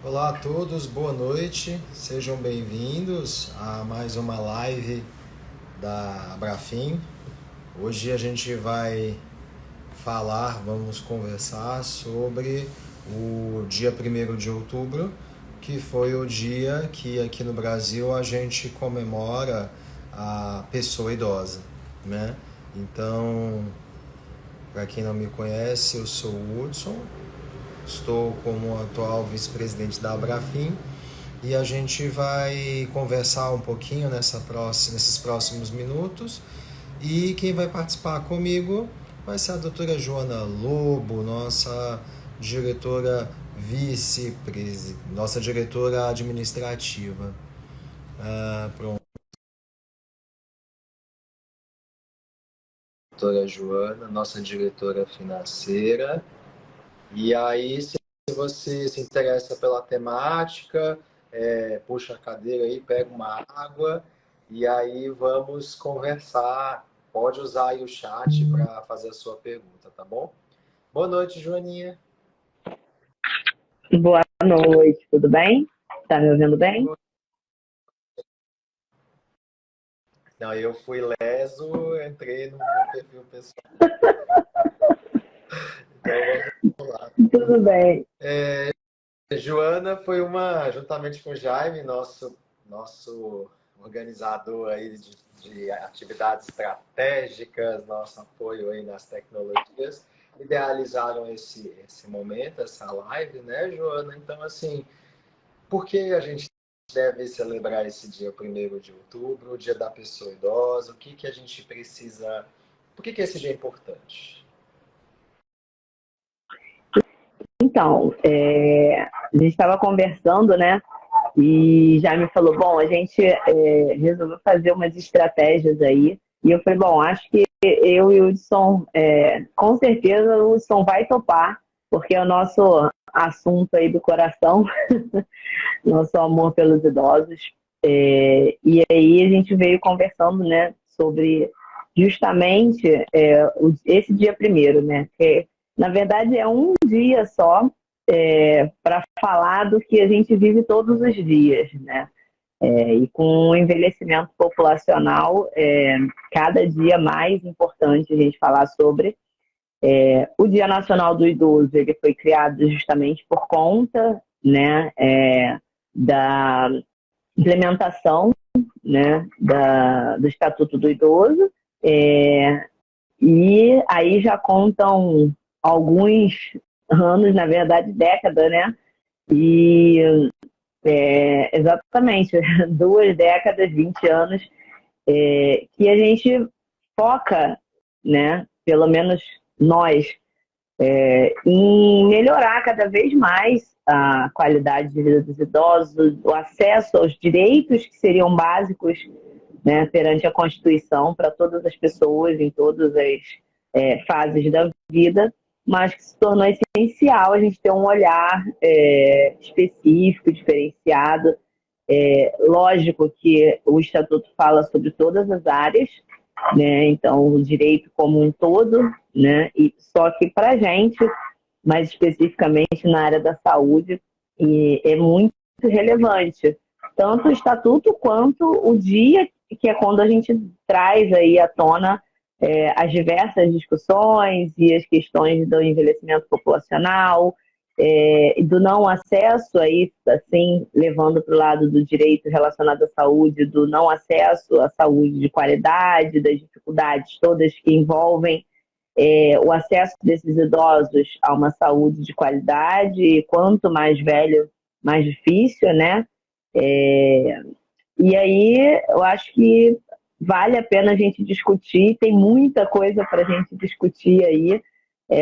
Olá a todos, boa noite, sejam bem-vindos a mais uma live da Abrafim. Hoje a gente vai vamos conversar sobre o dia 1º de outubro, que foi o dia que aqui no Brasil a gente comemora a pessoa idosa, né? Então, para quem não me conhece, eu sou o Hudson. Estou como atual vice-presidente da Abrafim e a gente vai conversar um pouquinho nesses próximos minutos. E quem vai participar comigo vai ser a doutora Joana Lobo, nossa diretora nossa diretora administrativa. Pronto. Doutora Joana, nossa diretora financeira. E aí, se você se interessa pela temática, puxa a cadeira aí, pega uma água e aí vamos conversar. Pode usar aí o chat para fazer a sua pergunta, tá bom? Boa noite, Joaninha. Boa noite, tudo bem? Tá me ouvindo bem? Não, eu fui leso, entrei no meu perfil pessoal. Então vamos lá. Tudo bem. Joana foi juntamente com o Jaime, nosso organizador aí de atividades estratégicas, nosso apoio aí nas tecnologias, idealizaram esse momento, essa live, né, Joana? Então, assim, por que a gente deve celebrar esse dia 1º de outubro, o dia da pessoa idosa? O que a gente precisa... Por que esse dia é importante? Então, a gente estava conversando, né? E já me falou, bom, a gente resolveu fazer umas estratégias aí. E eu falei, bom, acho que eu e o Hudson, com certeza o Hudson vai topar, porque é o nosso assunto aí do coração, nosso amor pelos idosos. E aí a gente veio conversando, né, sobre justamente esse dia 1º, né? Que na verdade é um dia só para falar do que a gente vive todos os dias, né? E com o envelhecimento populacional, cada dia mais importante a gente falar sobre. O Dia Nacional do Idoso ele foi criado justamente por conta, né, da implementação, né, do Estatuto do Idoso, e aí já contam alguns anos, na verdade, décadas, né? E exatamente 2 décadas, 20 anos, que a gente foca, né? Pelo menos nós, em melhorar cada vez mais a qualidade de vida dos idosos, o acesso aos direitos que seriam básicos, né, perante a Constituição para todas as pessoas em todas as fases da vida, mas que se tornou essencial a gente ter um olhar específico, diferenciado. Lógico que o Estatuto fala sobre todas as áreas, né, então o direito como um todo, né, e só que para a gente, mais especificamente na área da saúde, e é muito relevante, tanto o estatuto quanto o dia, que é quando a gente traz aí à tona as diversas discussões e as questões do envelhecimento populacional, e do não acesso a isso, assim, levando para o lado do direito relacionado à saúde, do não acesso à saúde de qualidade, das dificuldades todas que envolvem o acesso desses idosos a uma saúde de qualidade, e quanto mais velho, mais difícil, né? E aí eu acho que vale a pena a gente discutir, tem muita coisa para a gente discutir aí.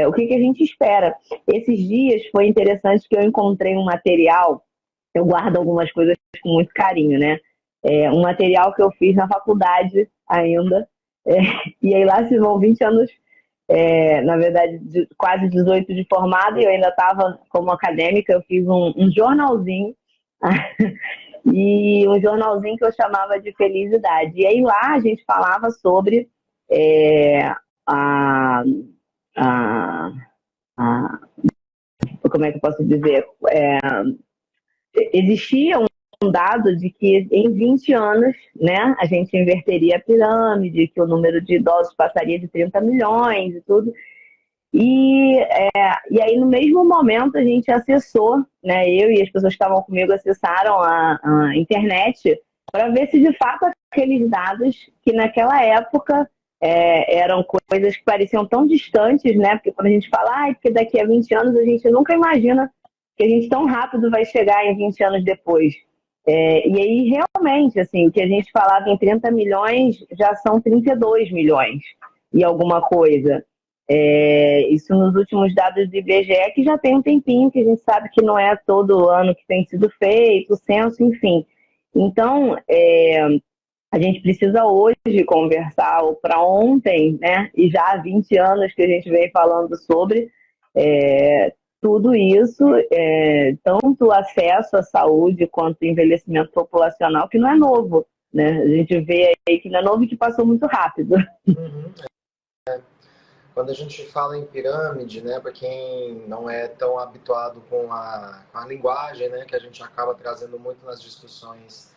O que a gente espera? Esses dias foi interessante que eu encontrei um material, eu guardo algumas coisas com muito carinho, né? Um material que eu fiz na faculdade ainda, e aí lá se vão 20 anos, na verdade, quase 18 de formado, e eu ainda estava como acadêmica, eu fiz um jornalzinho, e um jornalzinho que eu chamava de Felicidade. E aí lá a gente falava sobre a, a, a, como é que eu posso dizer? existia um dado de que em 20 anos, né, a gente inverteria a pirâmide, que o número de idosos passaria de 30 milhões e tudo. E aí, no mesmo momento, a gente acessou, né, eu e as pessoas que estavam comigo acessaram a internet para ver se, de fato, aqueles dados que naquela época eram coisas que pareciam tão distantes, né? Porque quando a gente fala, porque daqui a 20 anos a gente nunca imagina que a gente tão rápido vai chegar em 20 anos depois. E aí, realmente, assim, o que a gente falava em 30 milhões já são 32 milhões e alguma coisa. Isso nos últimos dados do IBGE, que já tem um tempinho, que a gente sabe que não é todo ano que tem sido feito, o censo, enfim. Então, a gente precisa hoje conversar, ou para ontem, né? E já há 20 anos que a gente vem falando sobre tudo isso, tanto acesso à saúde quanto envelhecimento populacional, que não é novo, né? A gente vê aí que não é novo e que passou muito rápido. Uhum. Quando a gente fala em pirâmide, né, para quem não é tão habituado com a linguagem, né, que a gente acaba trazendo muito nas discussões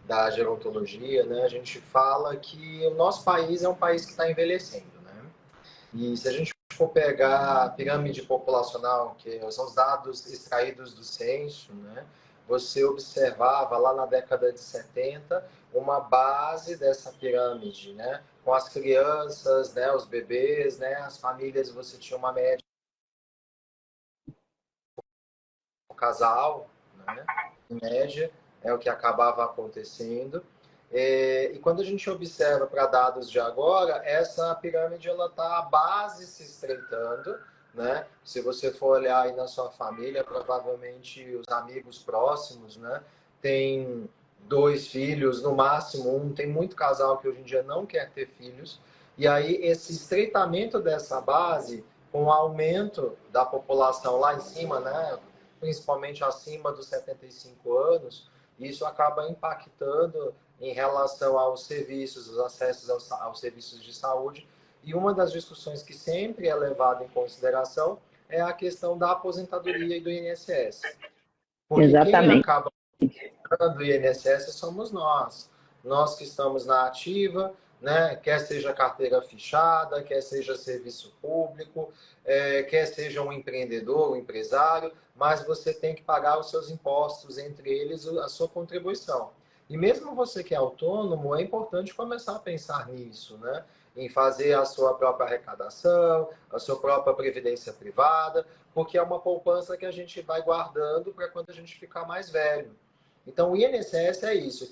da gerontologia, né, a gente fala que o nosso país é um país que está envelhecendo, né? E se a gente for pegar a pirâmide populacional, que são os dados extraídos do censo, né, você observava lá na década de 70 uma base dessa pirâmide, né? Com as crianças, né? Os bebês, né? As famílias, você tinha uma média por casal, né? Em média, é o que acabava acontecendo. E quando a gente observa para dados de agora, essa pirâmide ela está a base se estreitando, né? Se você for olhar aí na sua família, provavelmente os amigos próximos, né? Tem 2 filhos, no máximo um. Tem muito casal que hoje em dia não quer ter filhos. E aí esse estreitamento dessa base, com o aumento da população lá em cima, né? Principalmente acima dos 75 anos, isso acaba impactando em relação aos serviços, os acessos aos serviços de saúde. E uma das discussões que sempre é levada em consideração é a questão da aposentadoria e do INSS. Porque quem Exatamente. acaba do INSS somos nós. Nós que estamos na ativa, né? Quer seja carteira fichada, quer seja serviço público, quer seja um empreendedor, um empresário, mas você tem que pagar os seus impostos, entre eles a sua contribuição. E mesmo você que é autônomo, é importante começar a pensar nisso, né? Em fazer a sua própria arrecadação, a sua própria previdência privada, porque é uma poupança que a gente vai guardando para quando a gente ficar mais velho. Então, o INSS é isso.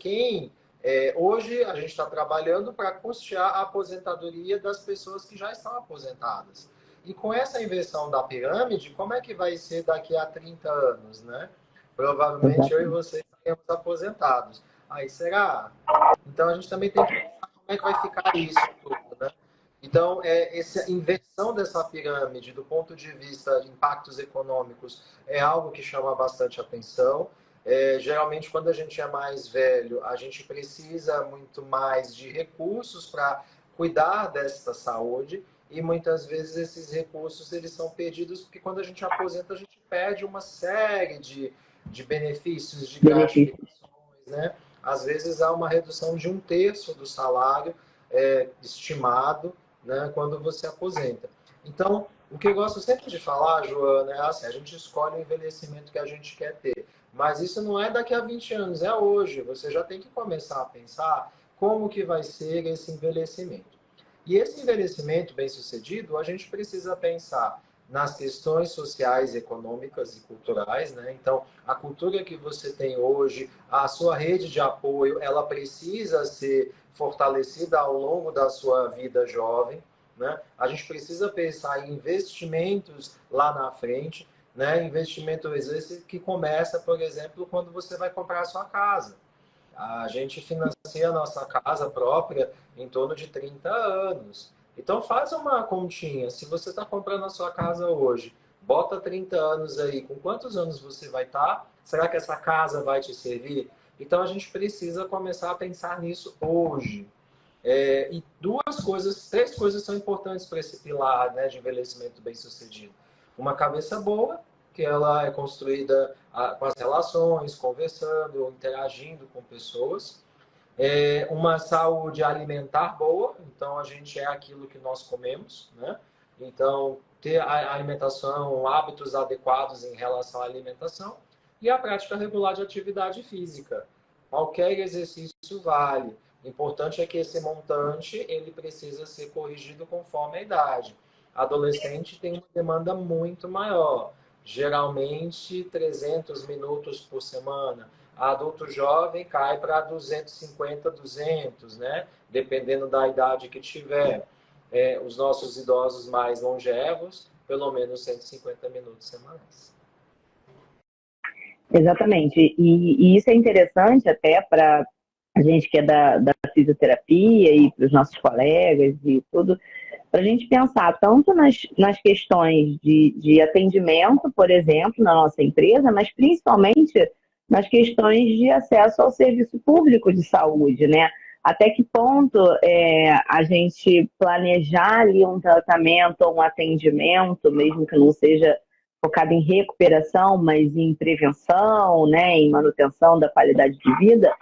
Hoje a gente está trabalhando para custear a aposentadoria das pessoas que já estão aposentadas. E com essa inversão da pirâmide, como é que vai ser daqui a 30 anos, né? Provavelmente eu e você estaremos aposentados. Aí será? Então a gente também tem que pensar como é que vai ficar isso tudo, né? Então, essa inversão dessa pirâmide do ponto de vista de impactos econômicos é algo que chama bastante atenção. Geralmente, quando a gente é mais velho, a gente precisa muito mais de recursos para cuidar dessa saúde e muitas vezes esses recursos eles são perdidos porque quando a gente aposenta, a gente perde uma série de benefícios, de Benefícios. gratificações, né? Às vezes há uma redução de 1/3 do salário estimado, né, quando você aposenta. Então, o que eu gosto sempre de falar, Joana, é assim, a gente escolhe o envelhecimento que a gente quer ter. Mas isso não é daqui a 20 anos, é hoje. Você já tem que começar a pensar como que vai ser esse envelhecimento. E esse envelhecimento bem-sucedido, a gente precisa pensar nas questões sociais, econômicas e culturais, né? Então, a cultura que você tem hoje, a sua rede de apoio, ela precisa ser fortalecida ao longo da sua vida jovem, né? A gente precisa pensar em investimentos lá na frente, né? Investimento esse que começa, por exemplo, quando você vai comprar a sua casa. A gente financia a nossa casa própria em torno de 30 anos. Então faz uma continha. Se você está comprando a sua casa hoje, bota 30 anos aí. Com quantos anos você vai estar? Será que essa casa vai te servir? Então a gente precisa começar a pensar nisso hoje. E três coisas são importantes para esse pilar, né, de envelhecimento bem-sucedido. Uma cabeça boa, que ela é construída com as relações, conversando, interagindo com pessoas. Uma saúde alimentar boa, então a gente é aquilo que nós comemos, né? Então, ter a alimentação, hábitos adequados em relação à alimentação e a prática regular de atividade física. Qualquer exercício vale. O importante é que esse montante ele precisa ser corrigido conforme a idade. Adolescente tem uma demanda muito maior, geralmente 300 minutos por semana. Adulto jovem cai para 250, 200, né? Dependendo da idade que tiver. Os nossos idosos mais longevos, pelo menos 150 minutos semanais. Exatamente. E isso é interessante até para a gente que é da fisioterapia e para os nossos colegas e tudo, para a gente pensar tanto nas questões de atendimento, por exemplo, na nossa empresa, mas principalmente nas questões de acesso ao serviço público de saúde, né? Até que ponto a gente planejar ali um tratamento ou um atendimento, mesmo que não seja focado em recuperação, mas em prevenção, né, em manutenção da qualidade de vida,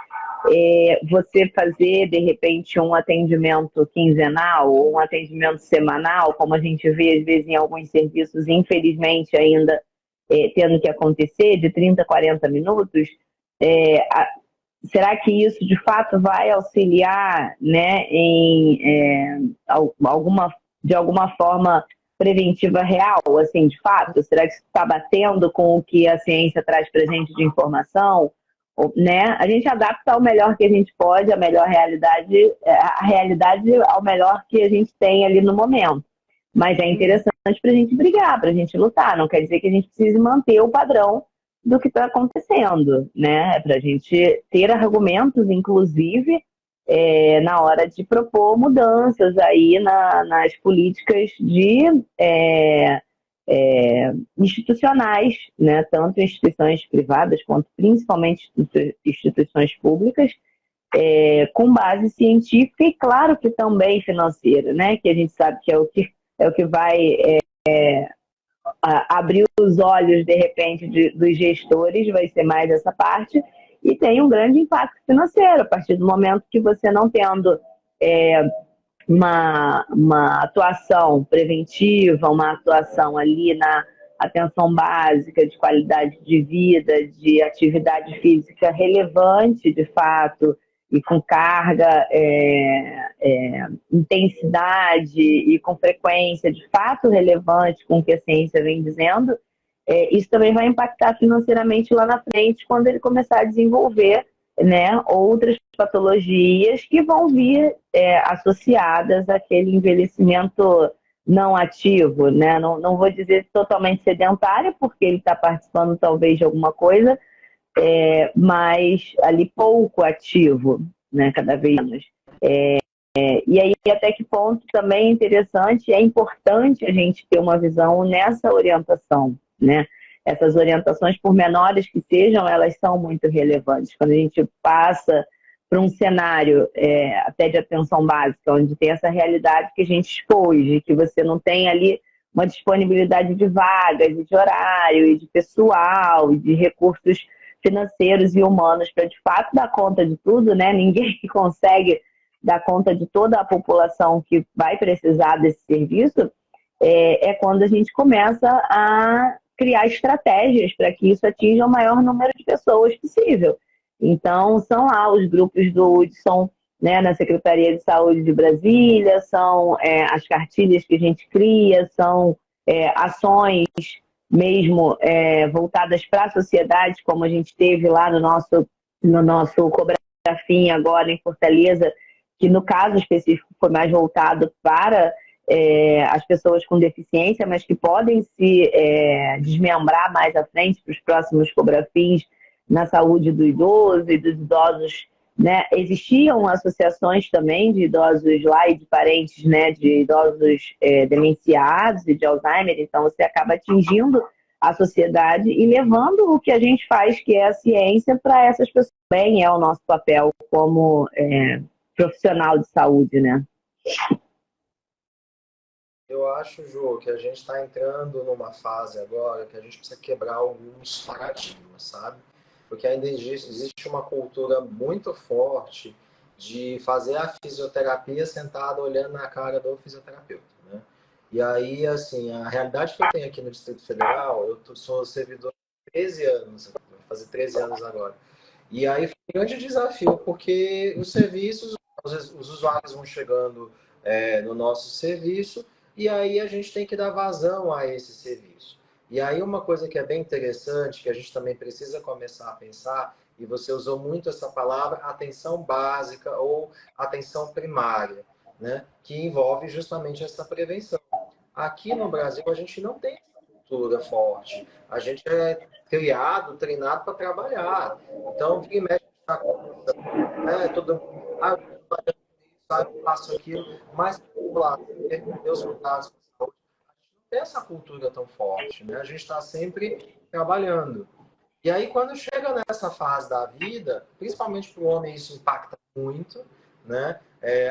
você fazer, de repente, um atendimento quinzenal ou um atendimento semanal, como a gente vê, às vezes, em alguns serviços, infelizmente, ainda tendo que acontecer, de 30 a 40 minutos, será que isso, de fato, vai auxiliar, né, de alguma forma preventiva real, assim, de fato? Será que isso está batendo com o que a ciência traz para a gente de informação? Né? A gente adapta o melhor que a gente pode, a realidade ao melhor que a gente tem ali no momento. Mas é interessante para a gente brigar, para a gente lutar. Não quer dizer que a gente precise manter o padrão do que está acontecendo, né? É para a gente ter argumentos, inclusive, na hora de propor mudanças aí nas políticas institucionais, né? Tanto instituições privadas quanto principalmente instituições públicas, com base científica e, claro, que também financeira, né? Que a gente sabe que é o que vai abrir os olhos, de repente, dos gestores, vai ser mais essa parte, e tem um grande impacto financeiro, a partir do momento que você não tendo uma atuação preventiva, uma atuação ali na atenção básica de qualidade de vida, de atividade física relevante, de fato, e com carga, intensidade e com frequência de fato relevante com o que a ciência vem dizendo, isso também vai impactar financeiramente lá na frente quando ele começar a desenvolver, né, outras patologias que vão vir associadas àquele envelhecimento não ativo, né? Não vou dizer totalmente sedentário, porque ele está participando talvez de alguma coisa, mas ali pouco ativo, né, cada vez menos. E aí, até que ponto também é interessante, é importante a gente ter uma visão nessa orientação, né? Essas orientações, por menores que sejam, elas são muito relevantes. Quando a gente passa para um cenário até de atenção básica, onde tem essa realidade que a gente expôs, de que você não tem ali uma disponibilidade de vagas, e de horário, e de pessoal, e de recursos financeiros e humanos para, de fato, dar conta de tudo, né? Ninguém consegue dar conta de toda a população que vai precisar desse serviço, quando a gente começa a criar estratégias para que isso atinja o maior número de pessoas possível. Então, são lá os grupos do Hudson, né, na Secretaria de Saúde de Brasília, são as cartilhas que a gente cria, são ações mesmo voltadas para a sociedade, como a gente teve lá no nosso Cobrafim agora em Fortaleza, que no caso específico foi mais voltado para as pessoas com deficiência, mas que podem se desmembrar mais à frente para os próximos Cobrafins na saúde do idoso e dos idosos, né? Existiam associações também de idosos lá e de parentes, né, de idosos demenciados e de Alzheimer, então você acaba atingindo a sociedade e levando o que a gente faz, que é a ciência, para essas pessoas. Bem, é o nosso papel como profissional de saúde, né? Eu acho, Jô, que a gente está entrando numa fase agora que a gente precisa quebrar alguns paradigmas, sabe? Porque ainda existe uma cultura muito forte de fazer a fisioterapia sentado olhando na cara do fisioterapeuta, né? E aí, assim, a realidade que eu tenho aqui no Distrito Federal, sou servidor há 13 anos, vou fazer 13 anos agora. E aí foi um grande desafio, porque os serviços, os usuários vão chegando no nosso serviço, e aí a gente tem que dar vazão a esse serviço. E aí uma coisa que é bem interessante, que a gente também precisa começar a pensar, e você usou muito essa palavra, atenção básica ou atenção primária, né? Que envolve justamente essa prevenção. Aqui no Brasil a gente não tem essa cultura forte. A gente é criado, treinado para trabalhar. Então, vira e mexe, tá, né? Todo mundo, eu faço aquilo, mas lá, meus cuidados com a saúde, a gente não tem essa cultura tão forte, né? A gente está sempre trabalhando. E aí, quando chega nessa fase da vida, principalmente para o homem, isso impacta muito, né?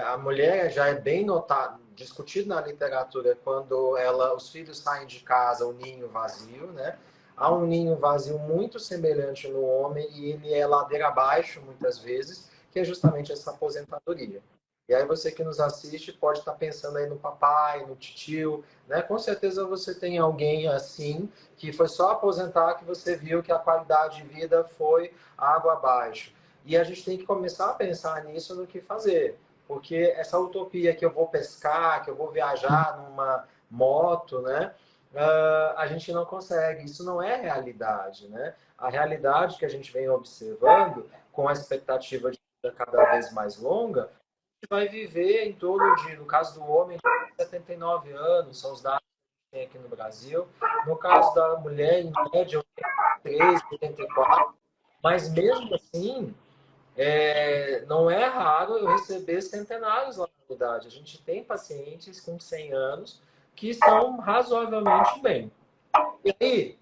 A mulher já é bem notada, discutido na literatura, quando os filhos saem de casa, o ninho vazio, né? Há um ninho vazio muito semelhante no homem e ele é ladeira abaixo, muitas vezes, que é justamente essa aposentadoria. E aí você que nos assiste pode estar pensando aí no papai, no tio, né? Com certeza você tem alguém assim que foi só aposentar que você viu que a qualidade de vida foi água abaixo. E a gente tem que começar a pensar nisso no que fazer. Porque essa utopia que eu vou pescar, que eu vou viajar numa moto, né? A gente não consegue. Isso não é realidade, né? A realidade que a gente vem observando, com a expectativa de vida cada vez mais longa, vai viver em torno de, no caso do homem, 79 anos, são os dados que tem aqui no Brasil. No caso da mulher, em média, 83, 84. Mas mesmo assim, não é raro eu receber centenários lá na unidade. A gente tem pacientes com 100 anos que estão razoavelmente bem. E aí,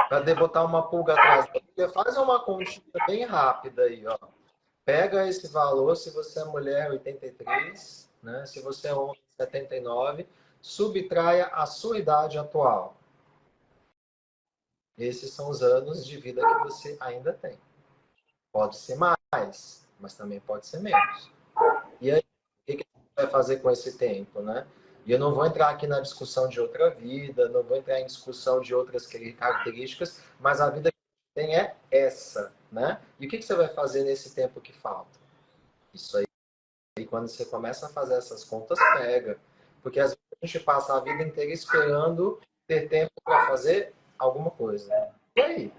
para botar uma pulga atrás da orelha, faz uma continha bem rápida aí, ó. Pega esse valor, se você é mulher, 83, né? Se você é homem, 79, subtraia a sua idade atual. Esses são os anos de vida que você ainda tem. Pode ser mais, mas também pode ser menos. E aí, o que você vai fazer com esse tempo, né? E eu não vou entrar aqui na discussão de outra vida, não vou entrar em discussão de outras características, mas a vida que tem é essa, né? E o que você vai fazer nesse tempo que falta? Isso aí. E quando você começa a fazer essas contas, pega. Porque às vezes a gente passa a vida inteira esperando ter tempo para fazer alguma coisa. E aí?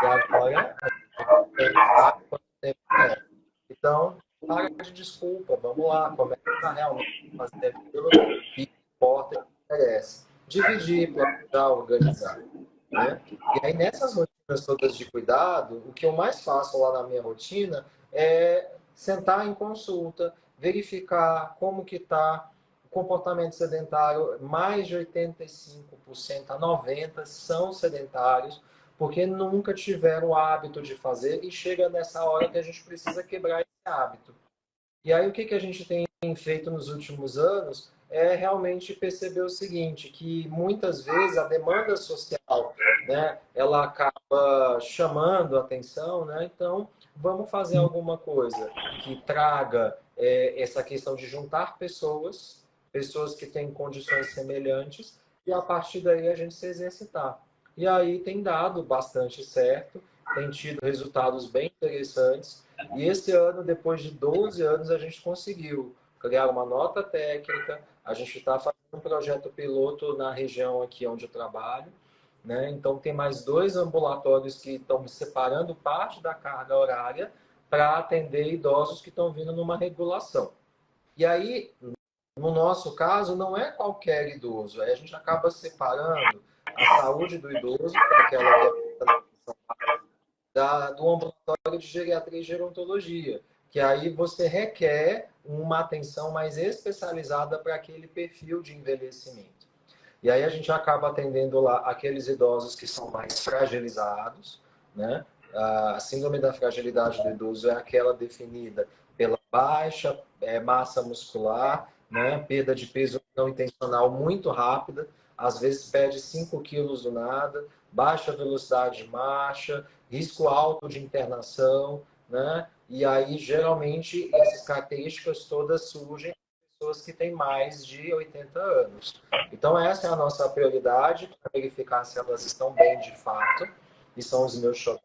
E agora a gente sabe quanto tempo é. Então, para de desculpa, vamos lá, começa realmente a fazer aquilo que importa e que interessa. Dividir, planejar, organizar. Né? E aí, nessas rotinas todas de cuidado, o que eu mais faço lá na minha rotina é sentar em consulta, verificar como que está o comportamento sedentário. Mais de 85% a 90% são sedentários, porque nunca tiveram o hábito de fazer e chega nessa hora que a gente precisa quebrar esse hábito. E aí o que a gente tem feito nos últimos anos é realmente perceber o seguinte, que muitas vezes a demanda social, né, ela acaba chamando a atenção, né? Então, vamos fazer alguma coisa que traga essa questão de juntar pessoas, pessoas que têm condições semelhantes, e a partir daí a gente se exercitar. E aí tem dado bastante certo, tem tido resultados bem interessantes, e esse ano, depois de 12 anos, a gente conseguiu criar uma nota técnica. A gente está fazendo um projeto piloto na região aqui onde eu trabalho, né? Então, tem mais 2 ambulatórios que estão separando parte da carga horária para atender idosos que estão vindo numa regulação. E aí, no nosso caso, não é qualquer idoso. Aí a gente acaba separando a saúde do idoso, que é aquela que é do ambulatório de geriatria e gerontologia, que aí você requer uma atenção mais especializada para aquele perfil de envelhecimento. E aí a gente acaba atendendo lá aqueles idosos que são mais fragilizados, né? A síndrome da fragilidade do idoso é aquela definida pela baixa massa muscular, né? Perda de peso não intencional muito rápida, às vezes perde 5 quilos do nada, baixa velocidade de marcha, risco alto de internação, né? E aí, geralmente, essas características todas surgem em pessoas que têm mais de 80 anos. Então, essa é a nossa prioridade, para verificar se elas estão bem de fato, e são os meus choques.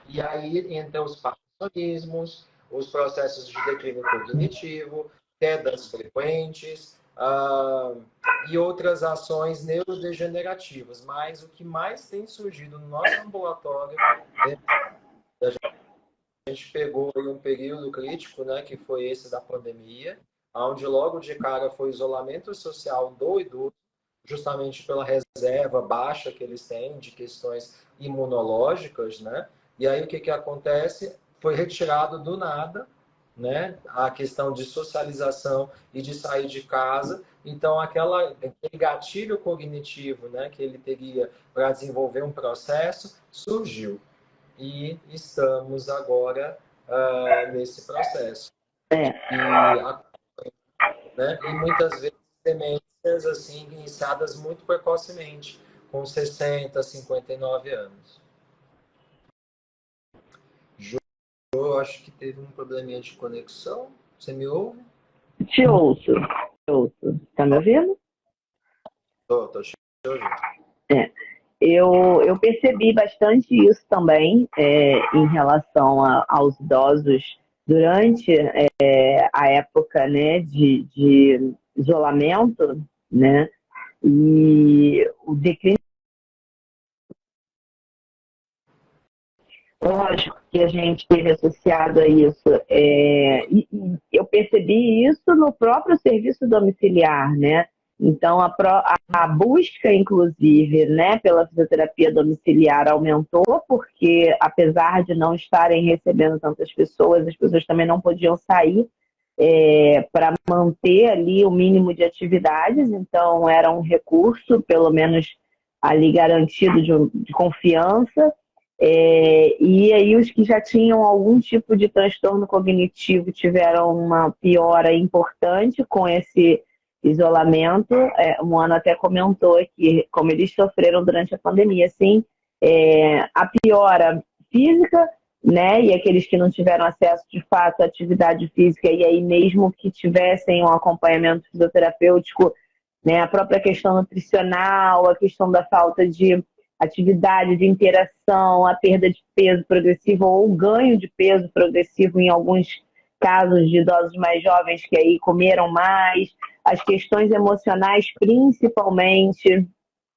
E aí entra os parkinsonismos, os processos de declínio cognitivo, quedas frequentes, e outras ações neurodegenerativas. Mas o que mais tem surgido no nosso ambulatório, a gente pegou um período crítico, né, que foi esse da pandemia, onde logo de cara foi o isolamento social do idoso, justamente pela reserva baixa que eles têm de questões imunológicas, né? E aí o que acontece? Foi retirado do nada, né? A questão de socialização e de sair de casa. Então, aquele gatilho cognitivo, né, que ele teria para desenvolver um processo, surgiu. E estamos agora nesse processo. É. E muitas vezes demências assim, iniciadas muito precocemente, com 60, 59 anos. Eu acho que teve um probleminha de conexão. Você me ouve? Te ouço, te ouço. Tá me ouvindo? Tô te ouvindo. É. Eu percebi bastante isso também em relação aos idosos durante a época, né, de isolamento, né, e o declínio. Lógico que a gente teve associado a isso. E eu percebi isso no próprio serviço domiciliar, né? Então, a busca, inclusive, né, pela fisioterapia domiciliar aumentou, porque apesar de não estarem recebendo tantas pessoas, as pessoas também não podiam sair para manter ali o mínimo de atividades, então era um recurso, pelo menos ali garantido de confiança. E aí os que já tinham algum tipo de transtorno cognitivo tiveram uma piora importante com esse isolamento. O Moana até comentou que como eles sofreram durante a pandemia, assim, a piora física, né? E aqueles que não tiveram acesso de fato à atividade física, e aí mesmo que tivessem um acompanhamento fisioterapêutico, né? A própria questão nutricional, a questão da falta de atividade, de interação, a perda de peso progressivo ou o ganho de peso progressivo em alguns casos de idosos mais jovens que aí comeram mais, as questões emocionais principalmente,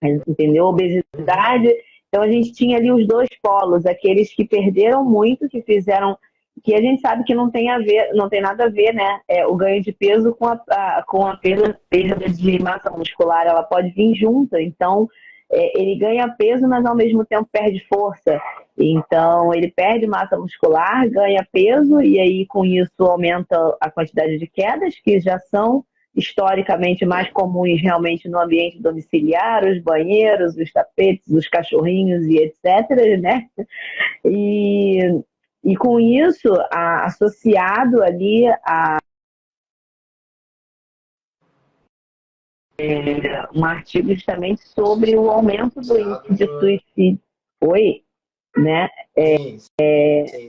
entendeu? Obesidade. Então a gente tinha ali os dois polos, aqueles que perderam muito, que fizeram, que a gente sabe que não tem a ver, não tem nada a ver, né? O ganho de peso com a perda de massa muscular, ela pode vir junto. Então ele ganha peso, mas ao mesmo tempo perde força. Então ele perde massa muscular, ganha peso e aí com isso aumenta a quantidade de quedas, que já são historicamente mais comuns realmente no ambiente domiciliar, os banheiros, os tapetes, os cachorrinhos e etc, né? E com isso, associado ali a um artigo justamente sobre o aumento do índice de suicídio. Oi? Né? Sim, sim.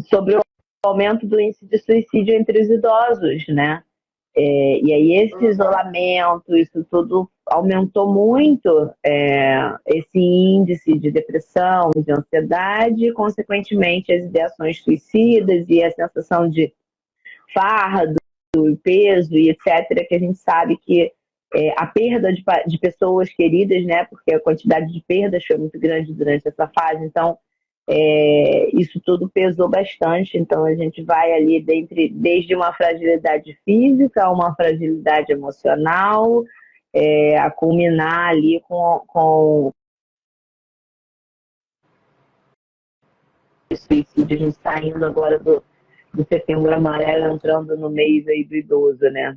Sobre o aumento do índice de suicídio entre os idosos, né? E aí esse isolamento, isso tudo aumentou muito esse índice de depressão, de ansiedade, e, consequentemente as ideações suicidas e a sensação de fardo, peso e etc., que a gente sabe que a perda de pessoas queridas, né, porque a quantidade de perdas foi muito grande durante essa fase, então isso tudo pesou bastante. Então a gente vai ali desde uma fragilidade física a uma fragilidade emocional, a culminar ali com o suicídio. A gente está indo agora do Setembro Amarelo, entrando no mês aí do idoso, né?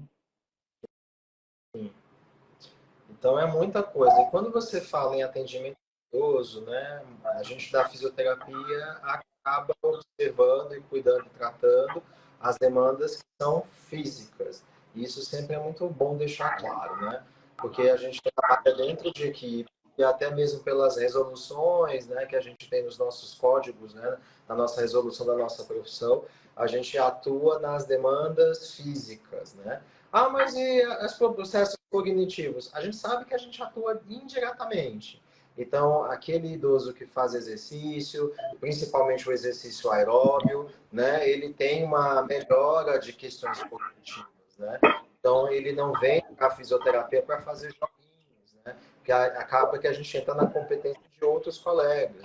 Então é muita coisa. E quando você fala em atendimento idoso, né, a gente da fisioterapia acaba observando e cuidando e tratando as demandas que são físicas. E isso sempre é muito bom deixar claro, né? Porque a gente trabalha dentro de equipe, e até mesmo pelas resoluções, né, que a gente tem nos nossos códigos, né, na nossa resolução da nossa profissão, a gente atua nas demandas físicas, né? Ah, mas e os processos cognitivos? A gente sabe que a gente atua indiretamente. Então, aquele idoso que faz exercício, principalmente o exercício aeróbio, né, ele tem uma melhora de questões cognitivas, né? Então, ele não vem para a fisioterapia para fazer joguinhos, né? Que acaba que a gente entra na competência de outros colegas.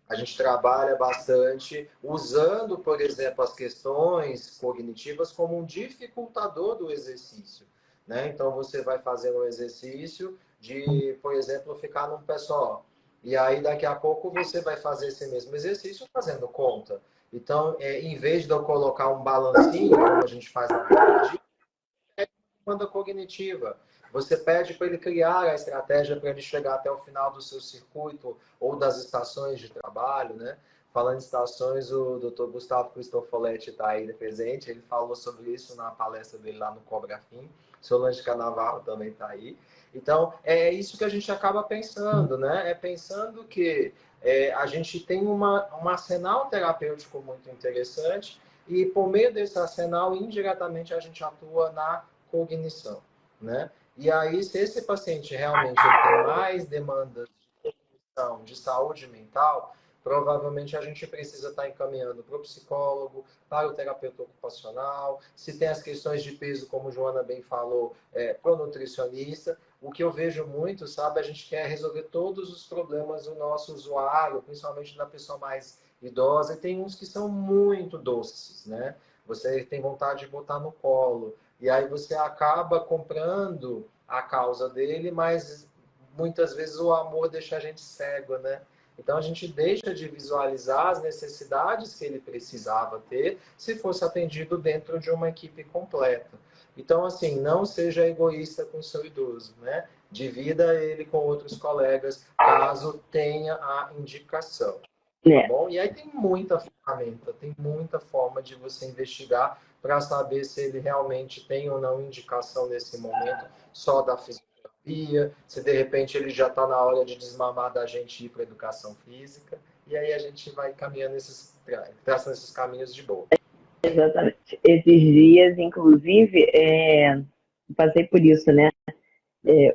A gente trabalha bastante usando, por exemplo, as questões cognitivas como um dificultador do exercício, né? Então, você vai fazer um exercício de, por exemplo, ficar num pé só. E aí, daqui a pouco, você vai fazer esse mesmo exercício fazendo conta. Então, em vez de eu colocar um balancinho, como a gente faz na demanda cognitiva. Você pede para ele criar a estratégia para ele chegar até o final do seu circuito ou das estações de trabalho, né? Falando em estações, o Dr. Gustavo Cristofoletti está aí presente, ele falou sobre isso na palestra dele lá no Cobrafim. Solange Canavarro também está aí. Então, é isso que a gente acaba pensando, né? É pensando que a gente tem um arsenal terapêutico muito interessante e, por meio desse arsenal, indiretamente, a gente atua na cognição, né? E aí, se esse paciente realmente ele tem mais demandas de cognição, de saúde mental, provavelmente a gente precisa estar encaminhando para o psicólogo, para o terapeuta ocupacional, se tem as questões de peso, como Joana bem falou, para o nutricionista. O que eu vejo muito, sabe, a gente quer resolver todos os problemas do nosso usuário, principalmente da pessoa mais idosa, e tem uns que são muito doces, né? Você tem vontade de botar no colo, e aí você acaba comprando a causa dele, mas muitas vezes o amor deixa a gente cego, né? Então a gente deixa de visualizar as necessidades que ele precisava ter se fosse atendido dentro de uma equipe completa. Então, assim, não seja egoísta com o seu idoso, né? Divida ele com outros colegas, caso tenha a indicação. Tá bom? E aí tem muita ferramenta, tem muita forma de você investigar para saber se ele realmente tem ou não indicação nesse momento só da fisioterapia, se de repente ele já está na hora de desmamar da gente ir para a educação física, e aí a gente vai caminhando traçando esses caminhos de boa. Exatamente. Esses dias, inclusive, passei por isso, né?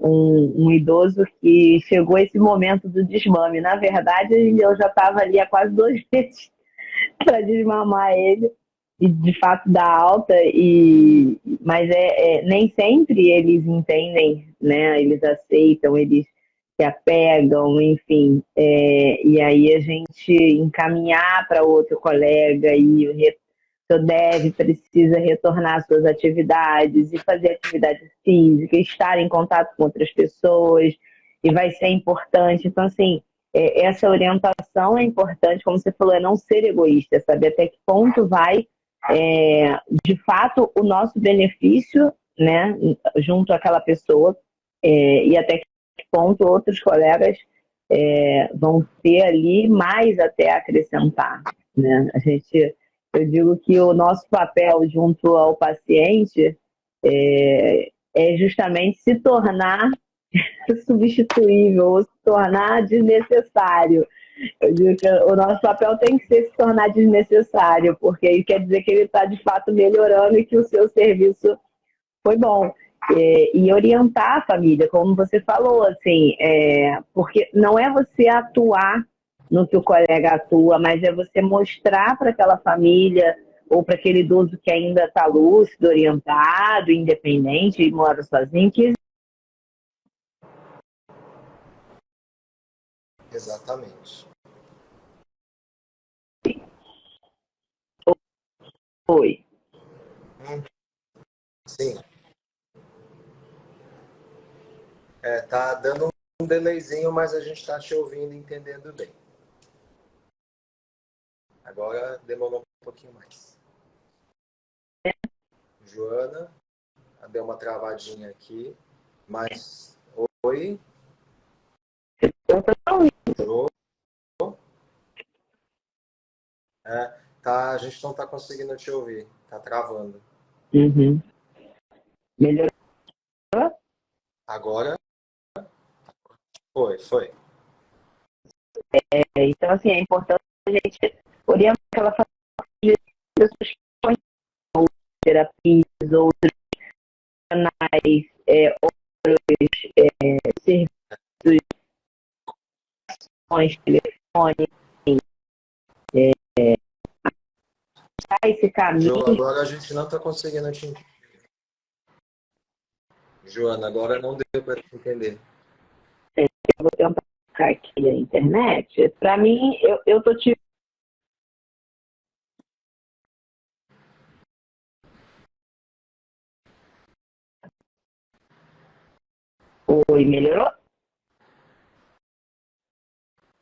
Um idoso que chegou esse momento do desmame. Na verdade, eu já estava ali há quase 2 meses para desmamar ele e de fato dar alta, mas nem sempre eles entendem, né? Eles aceitam, eles se apegam, enfim. E aí a gente encaminhar para outro colega e precisa retornar às suas atividades e fazer atividade física, estar em contato com outras pessoas, e vai ser importante. Então, assim, essa orientação é importante, como você falou, é não ser egoísta, saber até que ponto vai, de fato, o nosso benefício, né, junto àquela pessoa, e até que ponto outros colegas vão ter ali mais até acrescentar, né? Eu digo que o nosso papel junto ao paciente é justamente se tornar substituível ou se tornar desnecessário. Eu digo que o nosso papel tem que ser se tornar desnecessário, porque aí quer dizer que ele está de fato melhorando e que o seu serviço foi bom. E orientar a família, como você falou, assim, porque não é você atuar no que o colega atua, mas é você mostrar para aquela família ou para aquele idoso que ainda está lúcido, orientado, independente e mora sozinho, que Exatamente. foi. Sim. Tá dando um delayzinho, mas a gente está te ouvindo e entendendo bem. Agora demorou um pouquinho mais. Joana, deu uma travadinha aqui, mas oi. Entrou. Tá, a gente não está conseguindo te ouvir. Tá travando. Uhum. Melhorou? Agora foi. Então, assim, é importante a gente orientar aquela família de pessoas que põem terapias, outros canais, serviços, telefone, esse Jo, caminho. agora a gente não tá conseguindo te entender. Joana, agora não deu para te entender. Eu vou tentar buscar aqui a internet. Para mim, eu tô te. Oi, melhorou?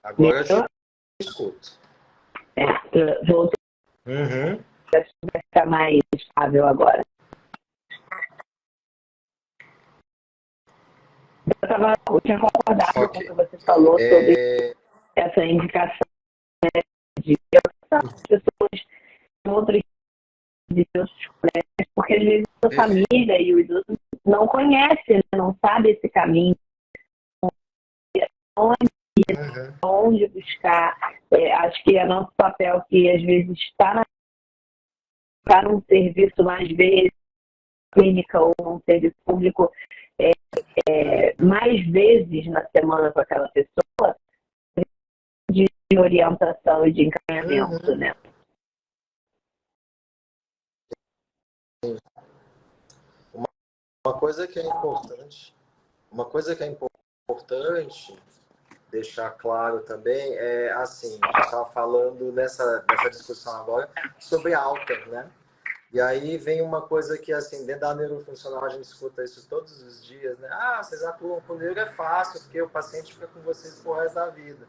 Agora eu te Melhorou? escuto. Voltou Uhum. a ficar mais estável agora. Eu tinha concordado com o que Ok. você falou sobre É, essa indicação de pessoas de outros colégios, porque às vezes a perfeito. família e o idoso não conhecem, né? Não sabe esse caminho, Uhum. onde buscar. Acho que é nosso papel que às vezes está num serviço mais vezes, clínica ou num serviço público, mais vezes na semana com aquela pessoa, de orientação e de encaminhamento, Uhum. né? Uma coisa que é importante, uma coisa que é importante deixar claro também é assim, a gente estava falando nessa discussão agora sobre alta, né? E aí vem uma coisa que, assim, dentro da neurofuncional a gente escuta isso todos os dias, né? Ah, vocês atuam com neuro é fácil, porque o paciente fica com vocês pro resto da vida.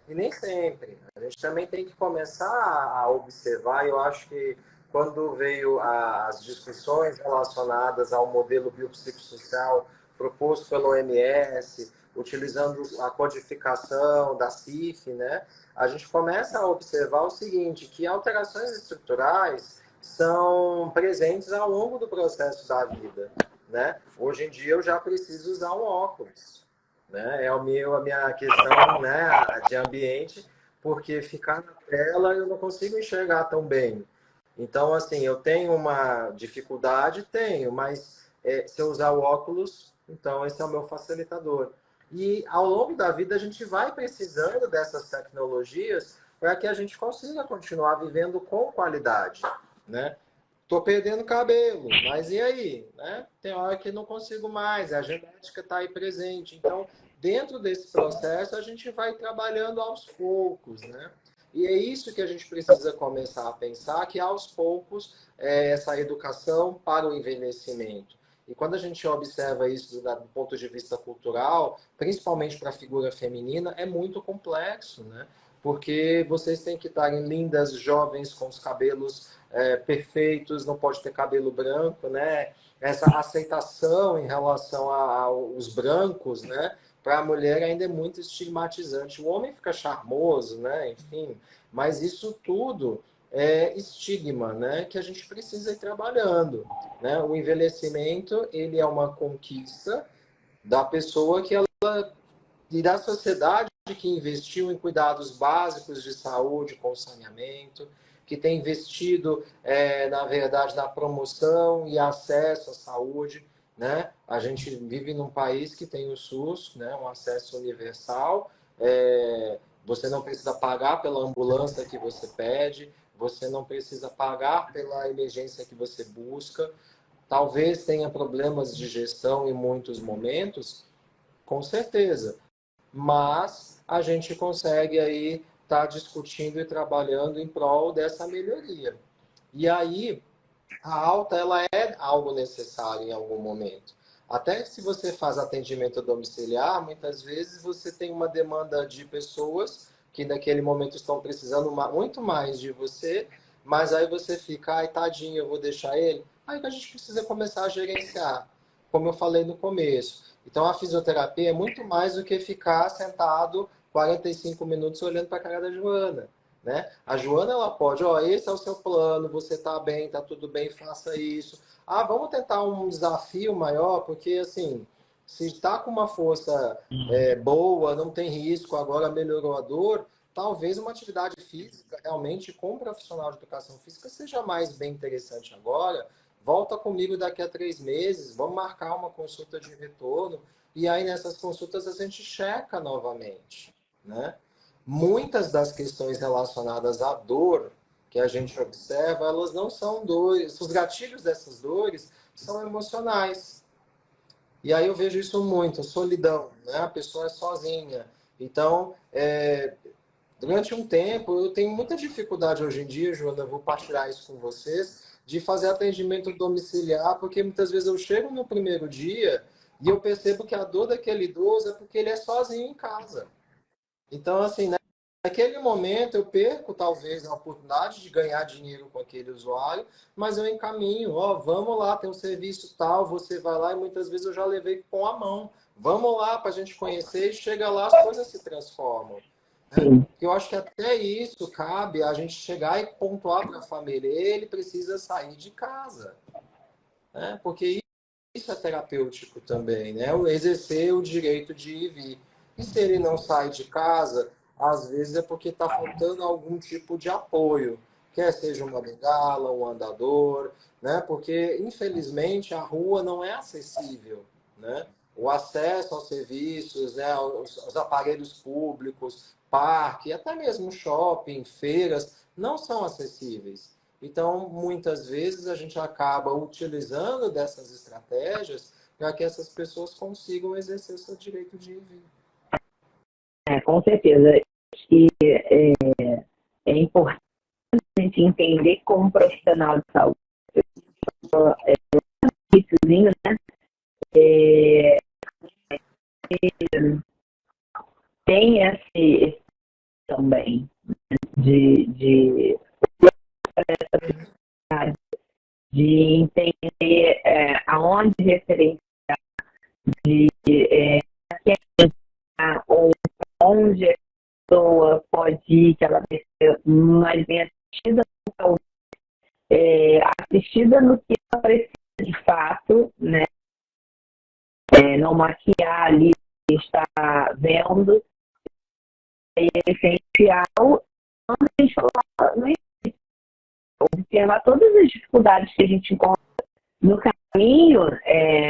E nem sempre. A gente também tem que começar a observar, e eu acho que quando veio as discussões relacionadas ao modelo biopsicossocial proposto pelo OMS, utilizando a codificação da CIF, né? A gente começa a observar o seguinte, que alterações estruturais são presentes ao longo do processo da vida, né? Hoje em dia eu já preciso usar um óculos, né? É a minha questão, né, de ambiente, porque ficar na tela eu não consigo enxergar tão bem. Então, assim, eu tenho uma dificuldade, tenho, mas se eu usar o óculos, então esse é o meu facilitador. E ao longo da vida a gente vai precisando dessas tecnologias para que a gente consiga continuar vivendo com qualidade, né? Tô perdendo cabelo, mas e aí, né? Tem hora que não consigo mais, a genética está aí presente. Então, dentro desse processo, a gente vai trabalhando aos poucos, né? E é isso que a gente precisa começar a pensar, que aos poucos essa educação para o envelhecimento. E quando a gente observa isso do ponto de vista cultural, principalmente para a figura feminina, é muito complexo, né? Porque vocês têm que estarem lindas, jovens, com os cabelos perfeitos, não pode ter cabelo branco, né? Essa aceitação em relação aos brancos, né? Para a mulher ainda é muito estigmatizante. O homem fica charmoso, né? Enfim, mas isso tudo é estigma, né? Que a gente precisa ir trabalhando, né? O envelhecimento ele é uma conquista da pessoa que ela e da sociedade que investiu em cuidados básicos de saúde, com saneamento, que tem investido, na verdade, na promoção e acesso à saúde, né? A gente vive num país que tem o SUS, né? Um acesso universal. Você não precisa pagar pela ambulância que você pede, você não precisa pagar pela emergência que você busca. Talvez tenha problemas de gestão em muitos momentos, com certeza, mas a gente consegue aí estar discutindo e trabalhando em prol dessa melhoria. E aí, a alta ela é algo necessário em algum momento. Até se você faz atendimento domiciliar, muitas vezes você tem uma demanda de pessoas que naquele momento estão precisando muito mais de você, mas aí você fica, ai, tadinho, eu vou deixar ele. Aí que a gente precisa começar a gerenciar, como eu falei no começo. Então a fisioterapia é muito mais do que ficar sentado 45 minutos olhando para a cara da Joana. né? A Joana, ela pode, ó, esse é o seu plano, você tá bem, tá tudo bem, faça isso. Ah, vamos tentar um desafio maior, porque assim, se está com uma força boa, não tem risco, agora melhorou a dor, talvez uma atividade física realmente com um profissional de educação física seja mais bem interessante agora. Volta comigo daqui a 3 meses, vamos marcar uma consulta de retorno, e aí nessas consultas a gente checa novamente, né? Muitas das questões relacionadas à dor que a gente observa, elas não são dores, os gatilhos dessas dores são emocionais. E aí eu vejo isso muito, solidão, né? A pessoa é sozinha. Então, durante um tempo, eu tenho muita dificuldade hoje em dia, Joana, eu vou partilhar isso com vocês, de fazer atendimento domiciliar, porque muitas vezes eu chego no primeiro dia e eu percebo que a dor daquele idoso é porque ele é sozinho em casa. Então, assim, né, naquele momento eu perco talvez a oportunidade de ganhar dinheiro com aquele usuário, mas eu encaminho, ó, vamos lá, tem um serviço tal, você vai lá e muitas vezes eu já levei com a mão. Vamos lá para a gente conhecer e chega lá as coisas se transformam. Né? Sim. Eu acho que até isso cabe a gente chegar e pontuar para a família. Ele precisa sair de casa, né? Porque isso é terapêutico também, né? O exercer o direito de ir e vir. E se ele não sai de casa, às vezes é porque está faltando algum tipo de apoio, quer seja uma bengala, um andador, né? Porque, infelizmente, a rua não é acessível, né? O acesso aos serviços, né? Os aparelhos públicos, parque, até mesmo shopping, feiras, não são acessíveis. Então, muitas vezes a gente acaba utilizando dessas estratégias para que essas pessoas consigam exercer o seu direito de ir e vir. Com certeza. E é importante a gente entender como profissional de saúde, iníciozinho, né? É, tem esse também de de entender aonde referenciar, de quem ou onde a pessoa pode ir, que ela vai ser mais bem assistida, assistida no que ela precisa de fato, né? Não maquiar ali o que está vendo, e essencial, quando a gente fala, não é observar todas as dificuldades que a gente encontra no caminho,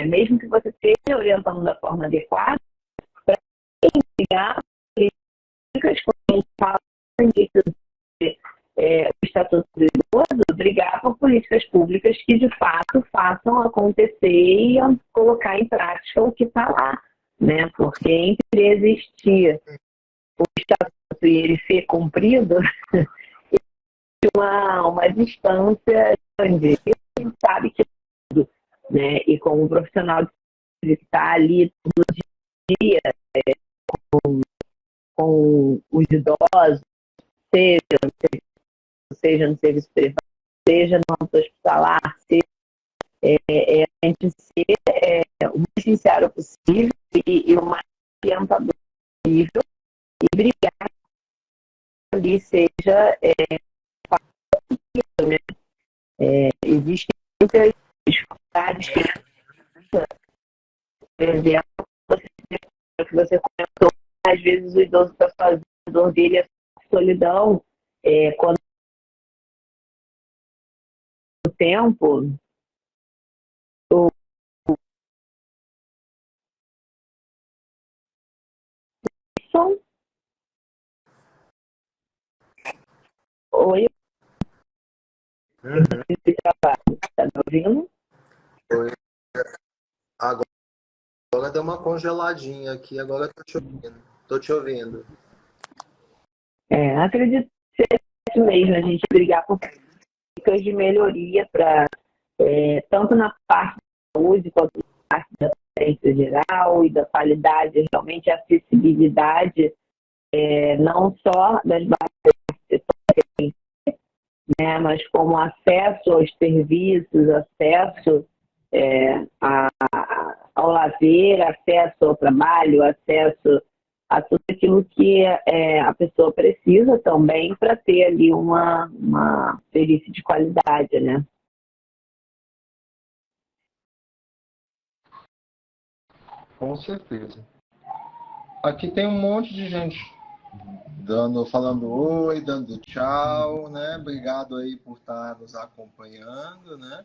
mesmo que você esteja orientando da forma adequada, para brigar políticas, quando a gente fala o Estatuto do Idoso, brigar por políticas públicas que de fato façam acontecer e colocar em prática o que está lá, né? Porque entre existir o Estatuto e ele ser cumprido, uma distância grande. A gente sabe que tudo, né? E como profissional que está ali todo dia com os idosos, seja no serviço privado, seja no âmbito hospitalar, seja a gente ser o mais sincero possível e o mais orientador possível e brigar ali seja né? Existem muitas dificuldades por exemplo, que você comentou, às vezes o idoso está sozinho, a dor dele é solidão, quando o tempo, o som, oi, Uhum. esse trabalho, está me ouvindo? Agora deu uma congeladinha aqui, agora estou te ouvindo. Tô te ouvindo. Acredito que seja isso mesmo, a gente brigar por dicas de melhoria para tanto na parte da saúde quanto na parte da ciência geral e da qualidade, realmente a acessibilidade, não só das bases, né, mas como acesso aos serviços, acesso ao lazer, acesso ao trabalho, acesso a tudo aquilo que a pessoa precisa também para ter ali uma velhice de qualidade, né? Com certeza. Aqui tem um monte de gente falando oi, dando tchau, né? Obrigado aí por estar nos acompanhando, né?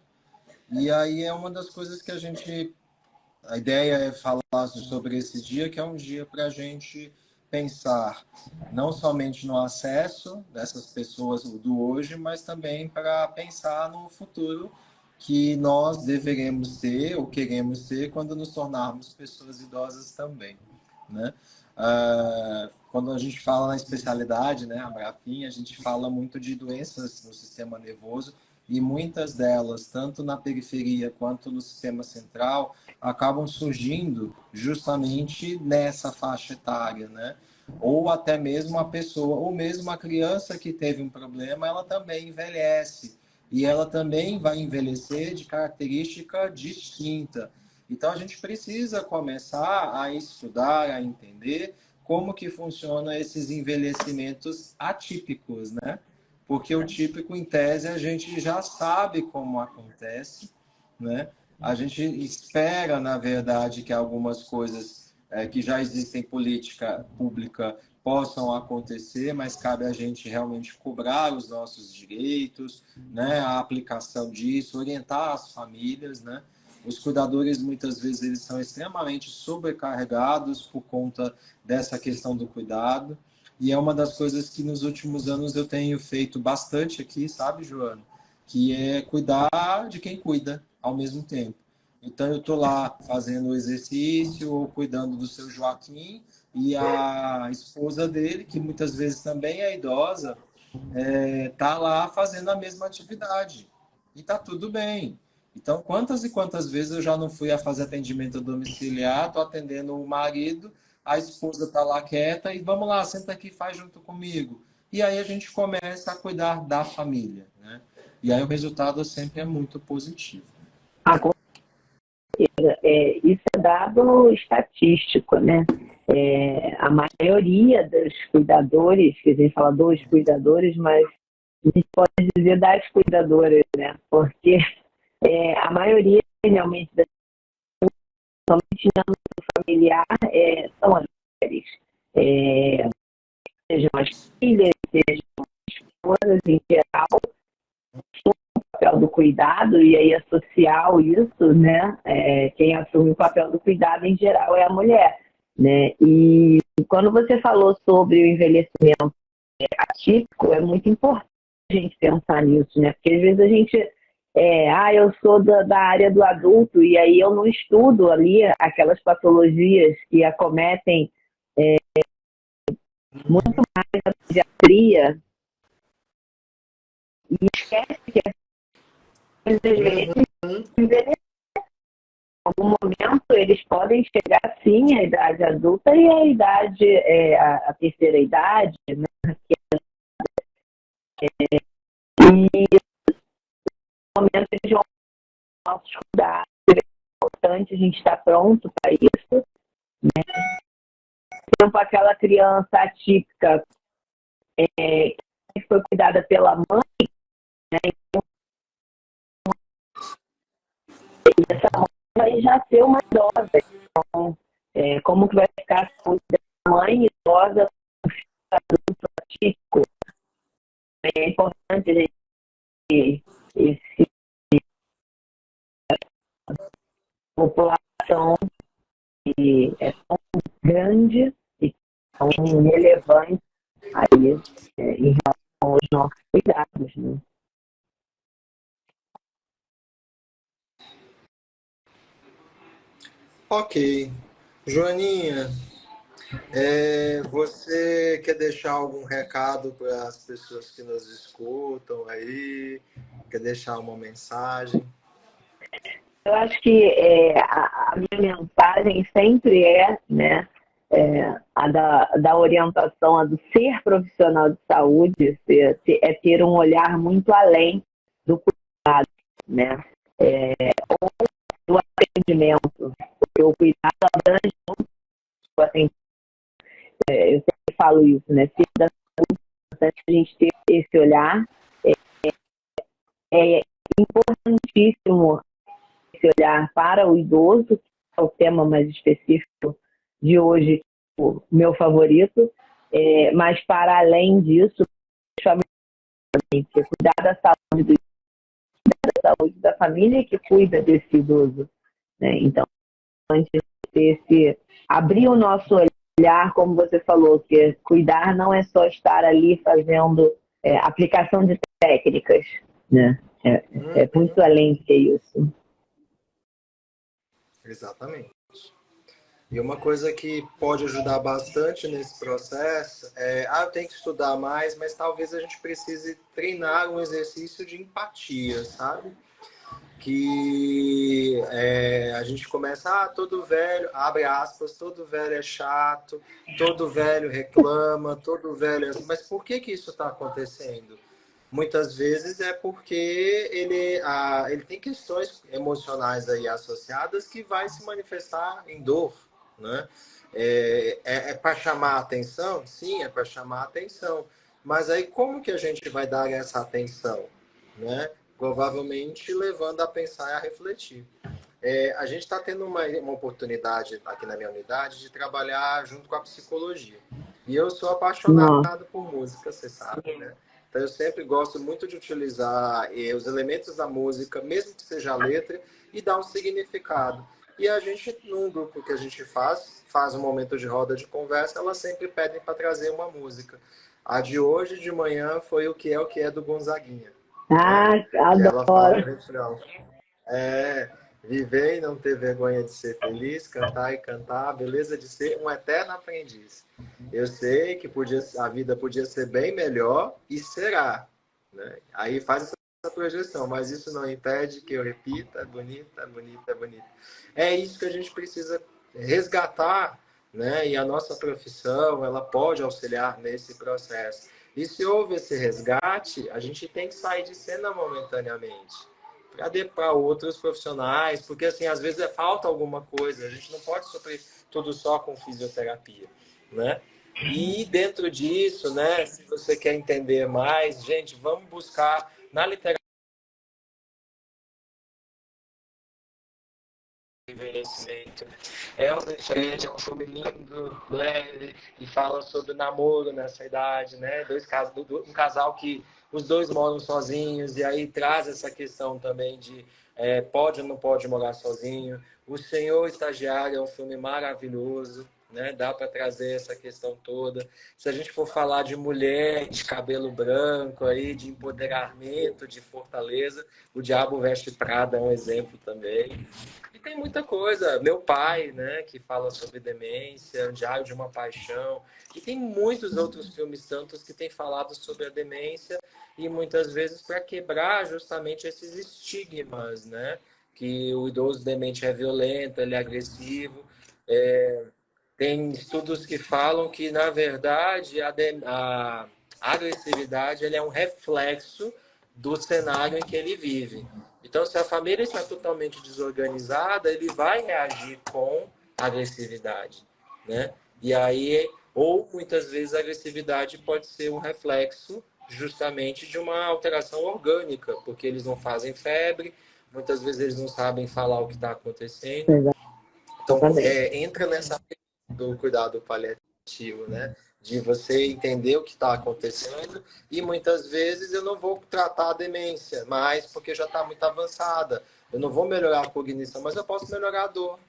E aí é uma das coisas que a ideia é falar sobre esse dia, que é um dia para a gente pensar não somente no acesso dessas pessoas do hoje, mas também para pensar no futuro que nós deveremos ter ou queremos ter quando nos tornarmos pessoas idosas também, né? Quando a gente fala na especialidade, né, a Brafim, a gente fala muito de doenças no sistema nervoso e muitas delas, tanto na periferia quanto no sistema central, acabam surgindo justamente nessa faixa etária, né? Ou até mesmo a pessoa, ou mesmo a criança que teve um problema, ela também envelhece. E ela também vai envelhecer de característica distinta. Então a gente precisa começar a estudar, a entender como que funcionam esses envelhecimentos atípicos, né? Porque o típico, em tese, a gente já sabe como acontece, né? A gente espera, na verdade, que algumas coisas que já existem política pública possam acontecer, mas cabe a gente realmente cobrar os nossos direitos, né? A aplicação disso, orientar as famílias, né? Os cuidadores, muitas vezes, eles são extremamente sobrecarregados por conta dessa questão do cuidado. E é uma das coisas que nos últimos anos eu tenho feito bastante aqui, sabe, Joana? Que é cuidar de quem cuida ao mesmo tempo. Então eu estou lá fazendo o exercício ou cuidando do seu Joaquim e a esposa dele, que muitas vezes também é idosa, tá lá fazendo a mesma atividade. E tá tudo bem. Então, quantas e quantas vezes eu já não fui a fazer atendimento domiciliar, tô atendendo o marido, a esposa tá lá quieta e vamos lá, senta aqui, faz junto comigo. E aí a gente começa a cuidar da família, né? E aí o resultado sempre é muito positivo. Ah, com certeza. Isso é dado estatístico, né? A maioria dos cuidadores, que a gente fala dos cuidadores, mas a gente pode dizer das cuidadoras, né? Porque a maioria realmente das somente no âmbito familiar são as mulheres. Sejam as filhas, sejam as esposas em geral, o papel do cuidado, e aí é social isso, né? Quem assume o papel do cuidado em geral é a mulher, né? E quando você falou sobre o envelhecimento atípico, é muito importante a gente pensar nisso, né? Porque às vezes a gente eu sou da área do adulto e aí eu não estudo ali aquelas patologias que acometem muito mais a pediatria e esquece que as coisas envelhecem. Em algum momento eles podem chegar sim à idade adulta e à idade, a terceira idade, né? E no momento eles vão ter nossos cuidados. É importante a gente estar pronto para isso, né? Por exemplo, aquela criança atípica que foi cuidada pela mãe, né? E essa mãe vai já ser uma idosa. Então, como que vai ficar a saúde da mãe idosa com adulto atípico? É importante a gente ter esse população que é tão grande e tão relevante aí em relação aos nossos cuidados, né? Ok. Joaninha, você quer deixar algum recado para as pessoas que nos escutam aí? Quer deixar uma mensagem? Eu acho que a minha mensagem sempre né, a da orientação, a do ser profissional de saúde, ter um olhar muito além do cuidado, né? Do atendimento, porque o cuidado abrange muito o atendimento. eu sempre falo isso, né? Filho da saúde, é importante a gente ter esse olhar. É importantíssimo esse olhar para o idoso, que é o tema mais específico de hoje, o meu favorito, mas para além disso, cuidar da saúde da família que cuida desse idoso, né? Então, antes de abrir o nosso olhar, como você falou, que cuidar não é só estar ali fazendo aplicação de técnicas, né? É muito além do que isso. Exatamente. E uma coisa que pode ajudar bastante nesse processo eu tenho que estudar mais, mas talvez a gente precise treinar um exercício de empatia, sabe? Que a gente começa, todo velho, abre aspas, todo velho é chato, todo velho reclama, todo velho é assim. Mas por que isso está acontecendo? Muitas vezes é porque ele tem questões emocionais aí associadas que vai se manifestar em dor, né? Para chamar a atenção? Sim, é para chamar a atenção. Mas aí como que a gente vai dar essa atenção, né? Provavelmente levando a pensar e a refletir. A gente está tendo uma oportunidade aqui na minha unidade de trabalhar junto com a psicologia. E eu sou apaixonado por música, você sabe, né? Então eu sempre gosto muito de utilizar os elementos da música, mesmo que seja a letra, e dar um significado. E a gente, num grupo que a gente faz um momento de roda de conversa, elas sempre pedem para trazer uma música. A de hoje de manhã foi o que é do Gonzaguinha. Que ela fala no Adoro. refrão. Viver e não ter vergonha de ser feliz, cantar e cantar, a beleza de ser um eterno aprendiz. Eu sei que a vida podia ser bem melhor e será, né? Aí faz essa projeção, mas isso não impede que eu repita, é bonita, é bonita, é bonita. É isso que a gente precisa resgatar, né? E a nossa profissão, ela pode auxiliar nesse processo. E se houve esse resgate, a gente tem que sair de cena momentaneamente para outros profissionais, porque assim, às vezes falta alguma coisa, a gente não pode suprir tudo só com fisioterapia, né? E dentro disso, né, se você quer entender mais, gente, vamos buscar na literatura envelhecimento. É um filme lindo, leve, e fala sobre namoro nessa idade, né? Um casal que os dois moram sozinhos, e aí traz essa questão também de pode ou não pode morar sozinho. O Senhor Estagiário é um filme maravilhoso, né? Dá para trazer essa questão toda. Se a gente for falar de mulher de cabelo branco, aí, de empoderamento, de fortaleza, O Diabo Veste Prada é um exemplo também. E tem muita coisa. Meu pai, né, que fala sobre demência, Diário de uma Paixão. E tem muitos outros filmes tantos que têm falado sobre a demência e muitas vezes para quebrar justamente esses estigmas, né? Que o idoso demente é violento, ele é agressivo. Tem estudos que falam que, na verdade, a agressividade ele é um reflexo do cenário em que ele vive. Então, se a família está totalmente desorganizada, ele vai reagir com agressividade, né? E aí, ou muitas vezes a agressividade pode ser um reflexo justamente de uma alteração orgânica, porque eles não fazem febre, muitas vezes eles não sabem falar o que está acontecendo. Então, entra nessa do cuidado paliativo, né? De você entender o que está acontecendo e muitas vezes eu não vou tratar a demência mais porque já está muito avançada. Eu não vou melhorar a cognição, mas eu posso melhorar a dor.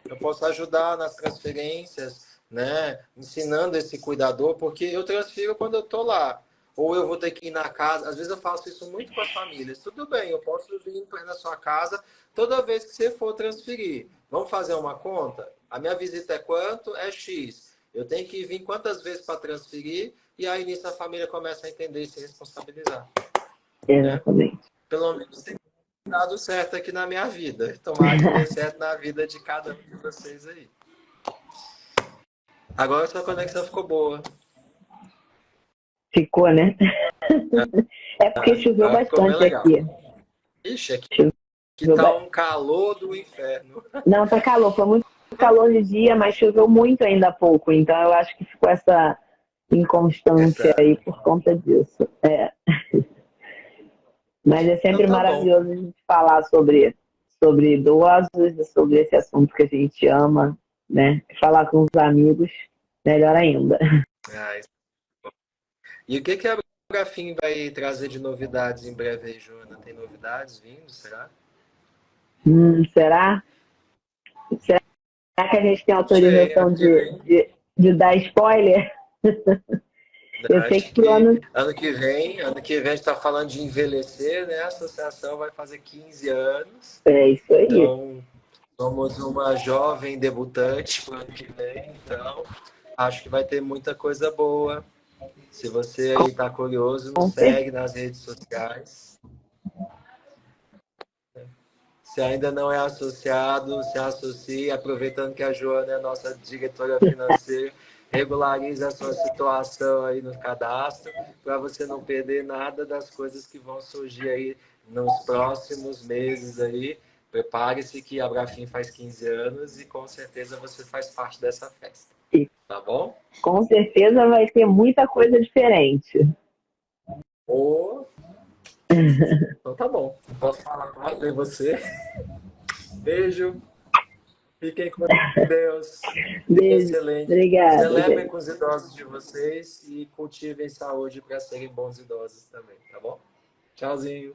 Eu posso ajudar nas transferências, né? Ensinando esse cuidador, porque eu transfiro quando eu estou lá. Ou eu vou ter que ir na casa. Às vezes eu faço isso muito com as famílias. Tudo bem, eu posso vir na sua casa toda vez que você for transferir. Vamos fazer uma conta? A minha visita é quanto? É X. Eu tenho que vir quantas vezes para transferir? E aí nisso a família começa a entender e se responsabilizar. Exatamente. Né? Pelo menos tem dado certo aqui na minha vida. Tomara que dê certo na vida de cada um de vocês aí. Agora sua conexão ficou boa. Ficou, né? É porque choveu bastante aqui. Ixi, aqui tá um calor do inferno. Não, tá calor, foi muito calor de dia, mas choveu muito ainda há pouco. Então eu acho que ficou essa inconstância aí por conta disso. Mas é Então sempre tá bom. maravilhoso a gente falar sobre idosos e sobre esse assunto que a gente ama, né? Falar com os amigos, melhor ainda. Ah, e o que que a Brafim vai trazer de novidades em breve aí, Joana? Tem novidades vindo, será? Será? Será que a gente tem Não sei, autorização de dar spoiler? Eu sei acho que pro que ano. ano que vem a gente está falando de envelhecer, né? A associação vai fazer 15 anos, É isso aí. então somos uma jovem debutante para o ano que vem, então acho que vai ter muita coisa boa. Se você aí está curioso, nos Com certeza. segue nas redes sociais. Se ainda não é associado, se associe, aproveitando que a Joana é a nossa diretora financeira, regularize a sua situação aí no cadastro, para você não perder nada das coisas que vão surgir aí nos próximos meses aí. Prepare-se que a Brafim faz 15 anos e com certeza você faz parte dessa festa. Tá bom? Com certeza vai ter muita coisa diferente. Oh, então tá bom. Posso falar mais de você? Beijo. Fiquem com Deus. Dia Beijo. excelente. Obrigada, Celebrem gente. com os idosos de vocês e cultivem saúde para serem bons idosos também, tá bom? Tchauzinho.